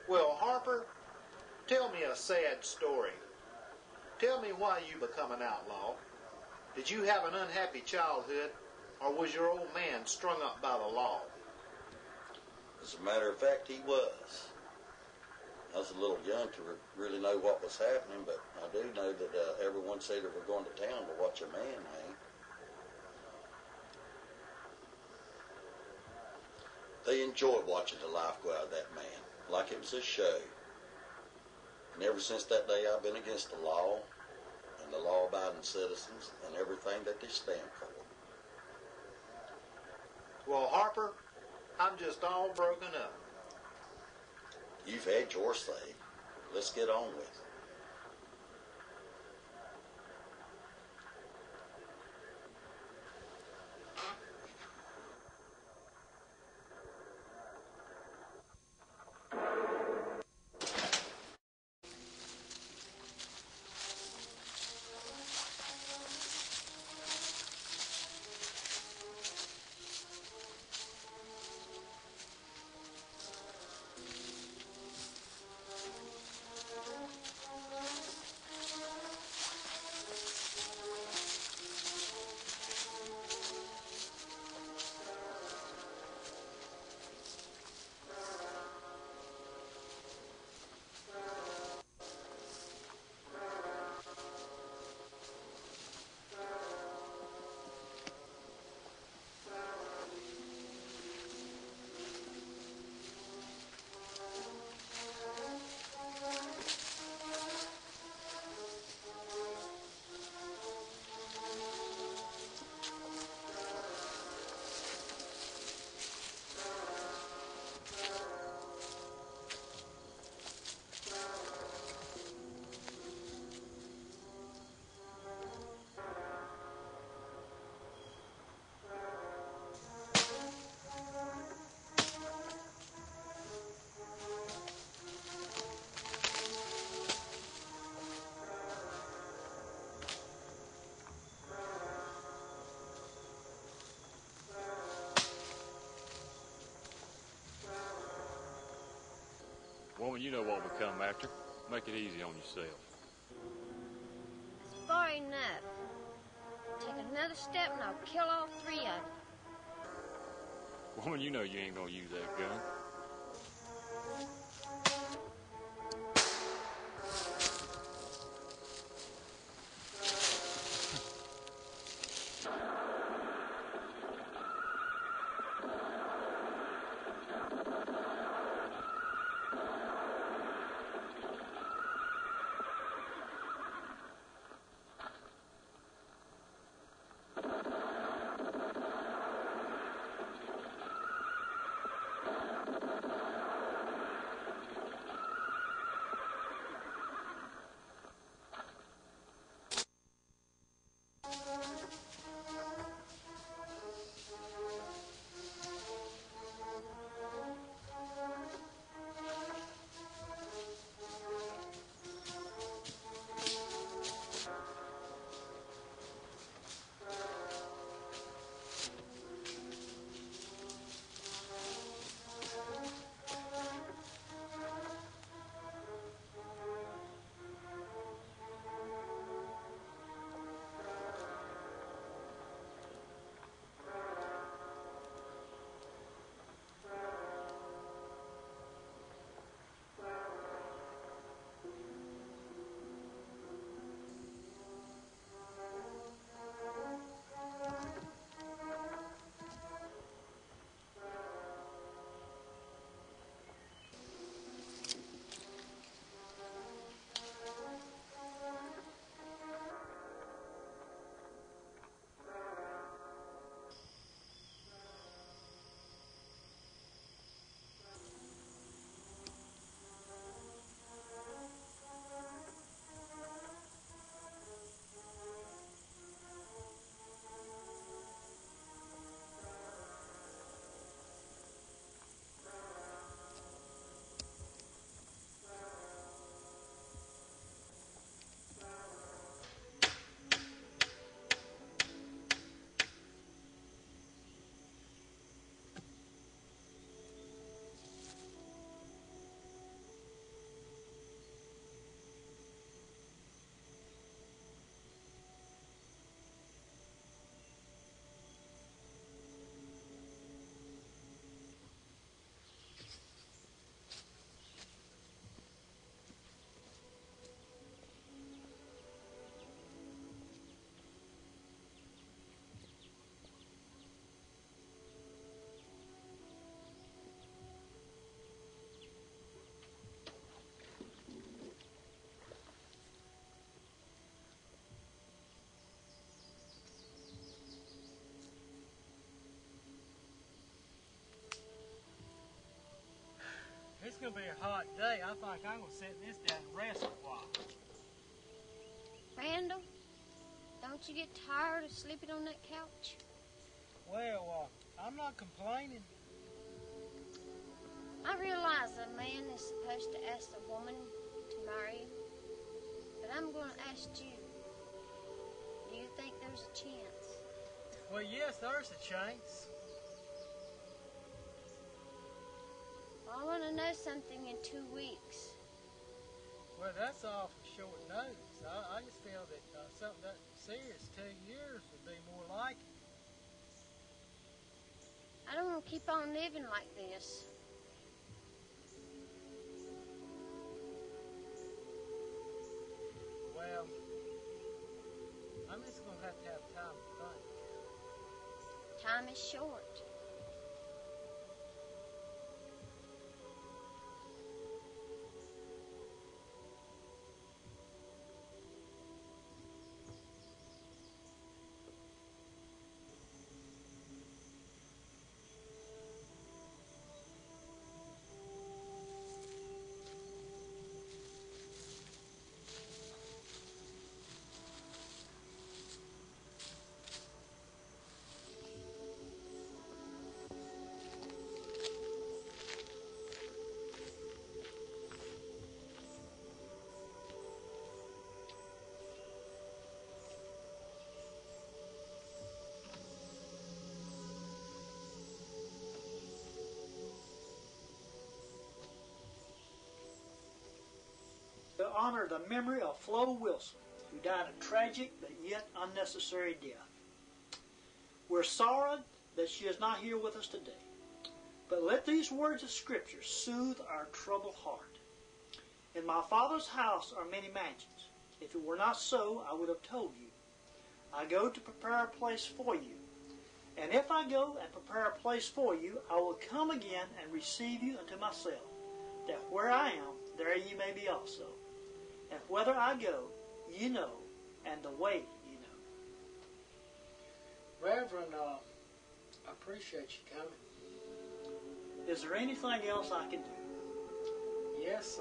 Well, Harper, tell me a sad story. Tell me why you become an outlaw. Did you have an unhappy childhood, or was your old man strung up by the law? As a matter of fact, he was. I was a little young to really know what was happening, but I do know that everyone said they were going to town to watch a man hang. They enjoyed watching the life go out of that man, like it was a show. And ever since that day, I've been against the law and the law-abiding citizens and everything that they stand for. Well, Harper, I'm just all broken up. You've had your say. Let's get on with it. Woman, you know what we come after. Make it easy on yourself. It's far enough. Take another step and I'll kill all 3 of you. Woman, you know you ain't gonna use that gun. going to be a hot day. I think I'm going to set this down and rest a while. Randall, don't you get tired of sleeping on that couch? Well, I'm not complaining. I realize a man is supposed to ask a woman to marry him, but I'm going to ask you. Do you think there's a chance? Well, yes, there's a chance. I want to know something in 2 weeks. Well, that's awful short notice. I just feel that something that serious, 2 years would be more like it. I don't want to keep on living like this. Well, I'm just going to have time to think. Time is short. To honor the memory of Flo Wilson, who died a tragic but yet unnecessary death. We're sorry that she is not here with us today, but let these words of Scripture soothe our troubled heart. In my Father's house are many mansions. If it were not so, I would have told you. I go to prepare a place for you. And if I go and prepare a place for you, I will come again and receive you unto myself, that where I am, there ye may be also. And whither I go, ye know, and the way ye know. Reverend, I appreciate you coming. Is there anything else I can do? Yes,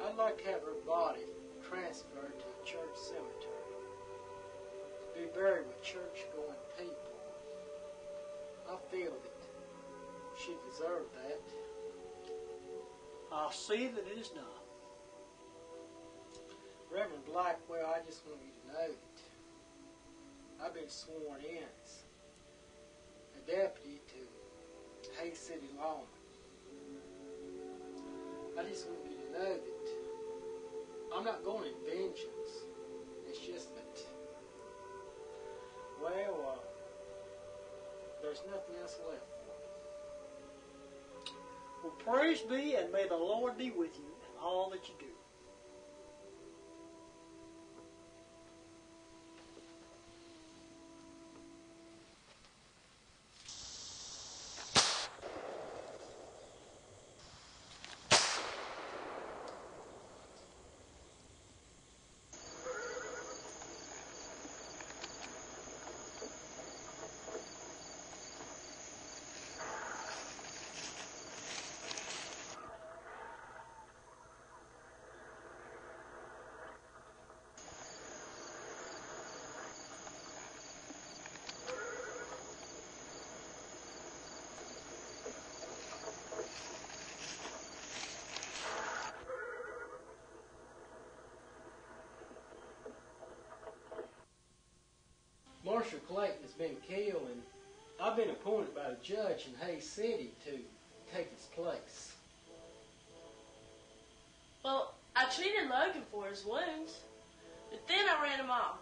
I'd like to have her body transferred to a church cemetery. To be buried with church-going people. I feel that she deserved that. I'll see that it is done. Reverend Blackwell, I just want you to know that I've been sworn in as a deputy to Hay City Lawman. I just want you to know that I'm not going in vengeance. It's just that, well, there's nothing else left for me. Well, praise be, and may the Lord be with you in all that you do. Marshall Clayton has been killed, and I've been appointed by the judge in Hay City to take his place. Well, I treated Logan for his wounds, but then I ran him off.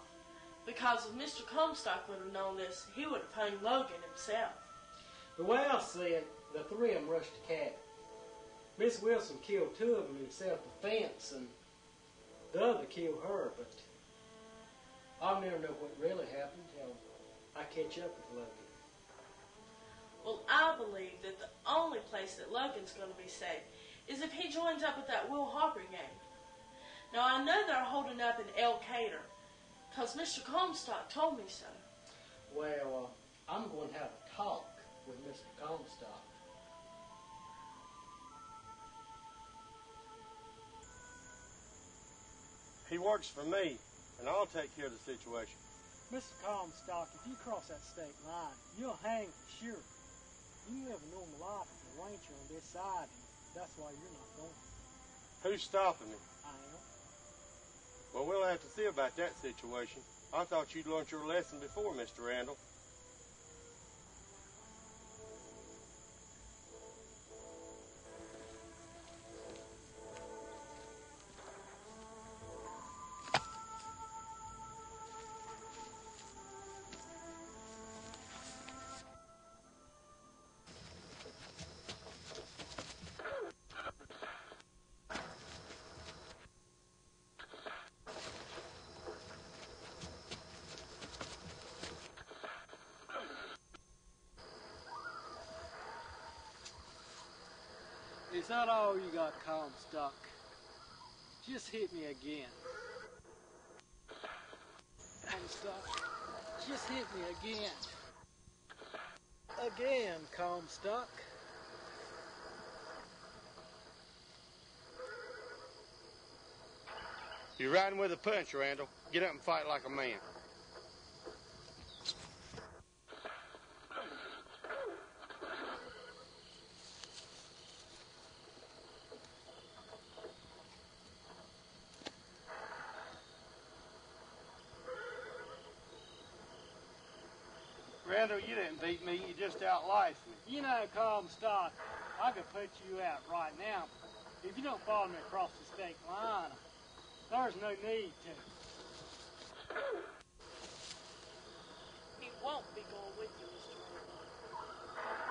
Because if Mr. Comstock would have known this, he would have hung Logan himself. The way I see it, the three of them rushed the cabin. Miss Wilson killed two of them in self-defense, and the other killed her, but I'll never know what really happened until I catch up with Logan. Well, I believe that the only place that Logan's going to be safe is if he joins up with that Will Harper gang. Now, I know they're holding up in El Cater, because Mr. Comstock told me so. Well, I'm going to have a talk with Mr. Comstock. He works for me, and I'll take care of the situation. Mr. Comstock, if you cross that state line, you'll hang for sure. You live a normal life as a rancher on this side, and that's why you're not going. Who's stopping me? I am. Well, we'll have to see about that situation. I thought you'd learned your lesson before, Mr. Randall. Is that all you got, Comstock? Just hit me again. Comstock, just hit me again. Again, Comstock. You're riding with a punch, Randall. Get up and fight like a man. Randall, you didn't beat me. You just outlifed me. You know, Comstock, I could put you out right now. If you don't follow me across the state line, there's no need to. He won't be going with you, Mr. Randall.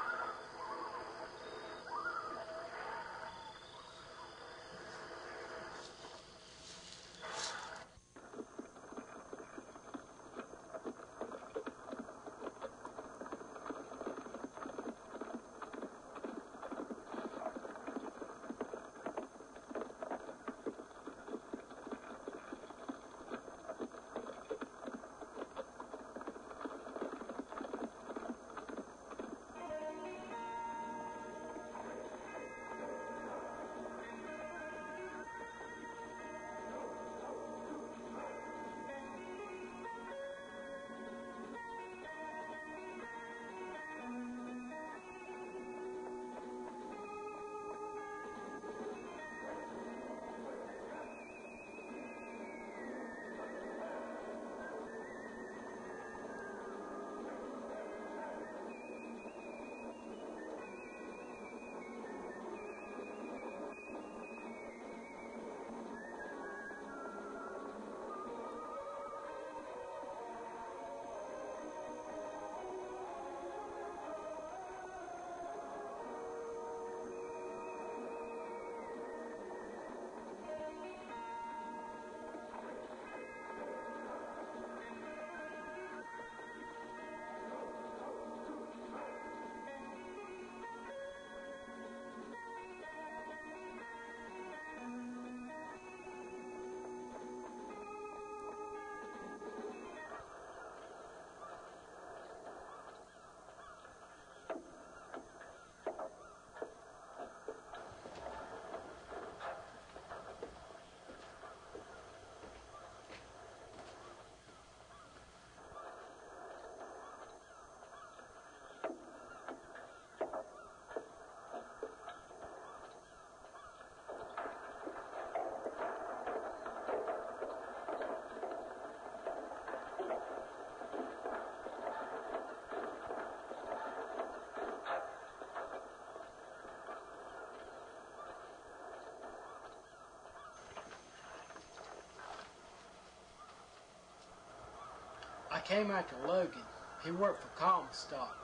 I came after Logan. He worked for Comstock.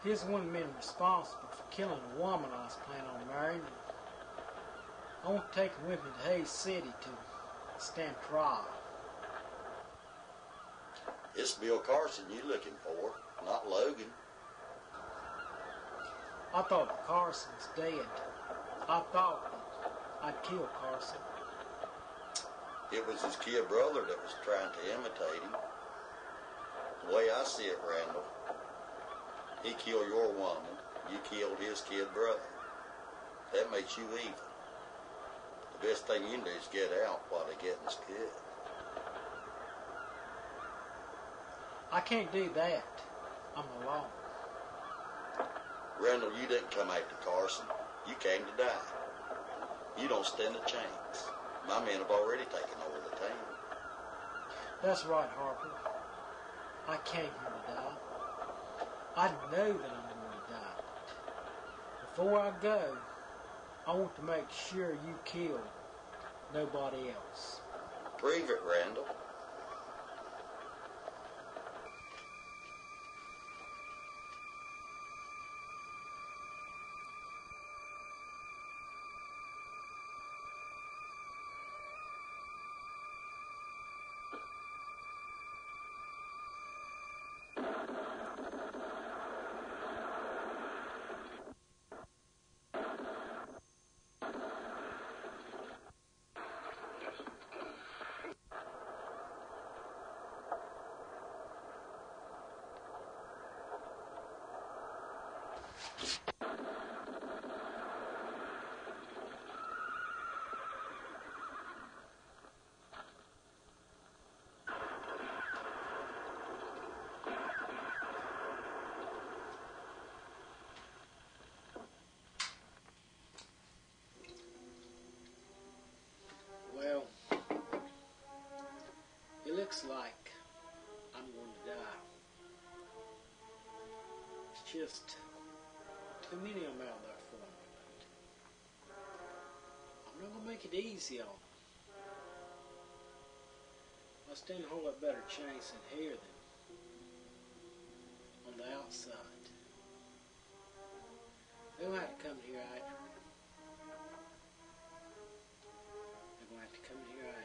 He's the one of the men responsible for killing a woman I was planning on marrying. I want to take him with me to Hayes City to stand trial. It's Bill Carson you looking for, not Logan. I thought Carson's dead. I thought I'd kill Carson. It was his kid brother that was trying to imitate him. The way I see it, Randall, he killed your woman, you killed his kid brother. That makes you evil. The best thing you can do is get out while the getting's good. I can't do that. I'm alone. Randall, you didn't come after Carson. You came to die. You don't stand a chance. My men have already taken over the town. That's right, Harper. I came here to die. I know that I'm going to die. Before I go, I want to make sure you kill nobody else. Prove it, Randall. Well, it looks like I'm going to die. It's just too many of them out there for me. I'm not going to make it easy on them. I stand a whole lot better chance in here than on the outside. They'll have to come here after me. They're going to have to come here after me.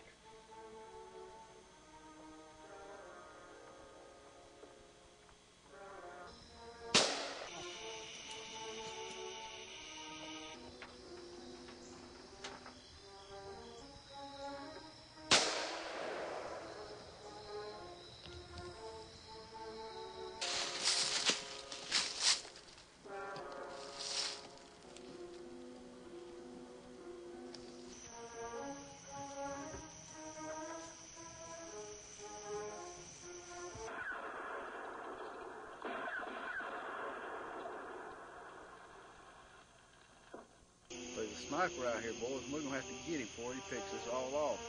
There's a sniper out here, boys, and we're going to have to get him before he picks us all off.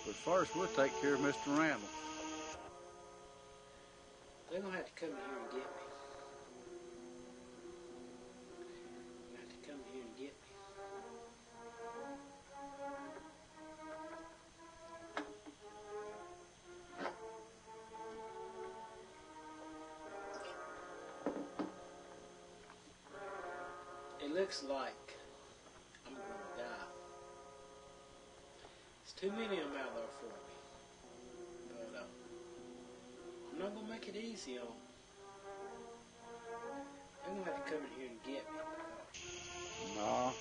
But first, we'll take care of Mr. Randall. They're going to have to come here and get me. They're going to have to come here and get me. It looks like I'm going to die. There's too many of them out there for me. But I'm not going to make it easy on them. They're going to have to come in here and get me. No,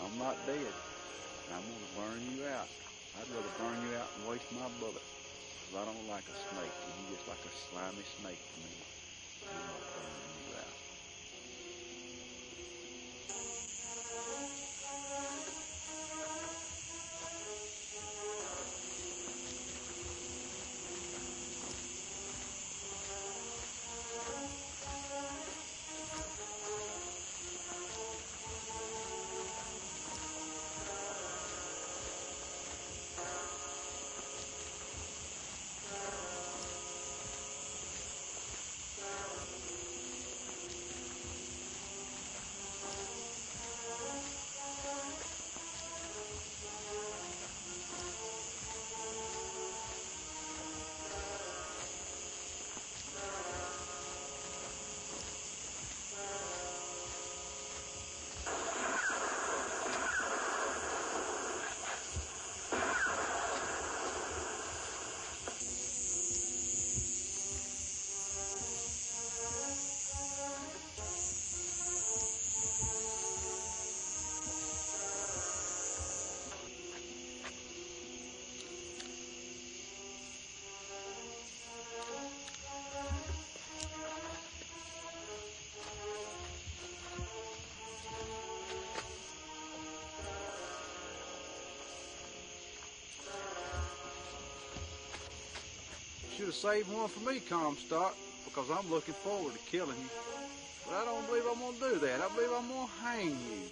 I'm not dead. I'm going to burn you out. I'd rather burn you out and waste my bullets. 'Cause I don't like a snake. You're just like a slimy snake to me. I'm going to burn you out. have saved one for me, Comstock, because I'm looking forward to killing you. But I don't believe I'm going to do that. I believe I'm going to hang you.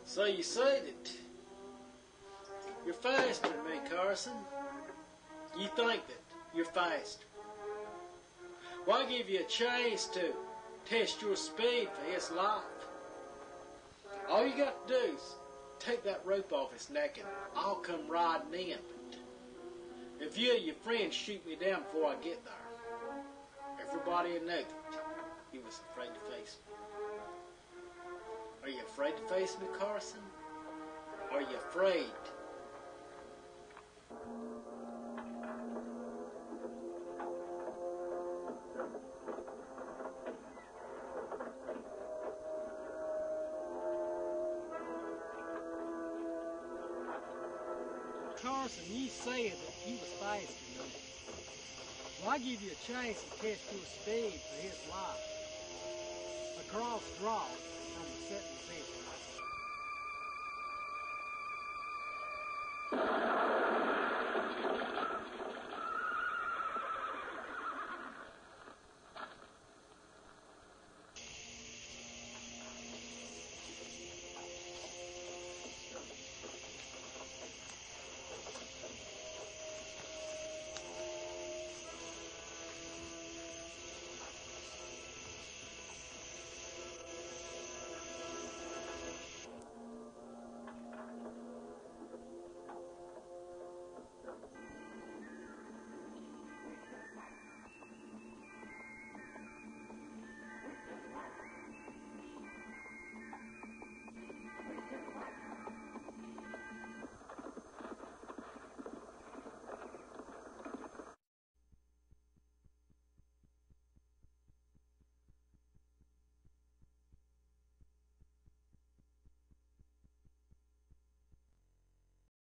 So you say that you're faster than me, Carson. You think that you're faster. Well, I give you a chance to test your speed for his life. All you got to do is take that rope off his neck and I'll come riding in. If you and your friends shoot me down before I get there, everybody will know that he was afraid to face me. Are you afraid to face me, Carson? Are you afraid? Carson, you said that he was faster than me. Well, I give you a chance to test your speed for his life. A cross drop from the setting fish.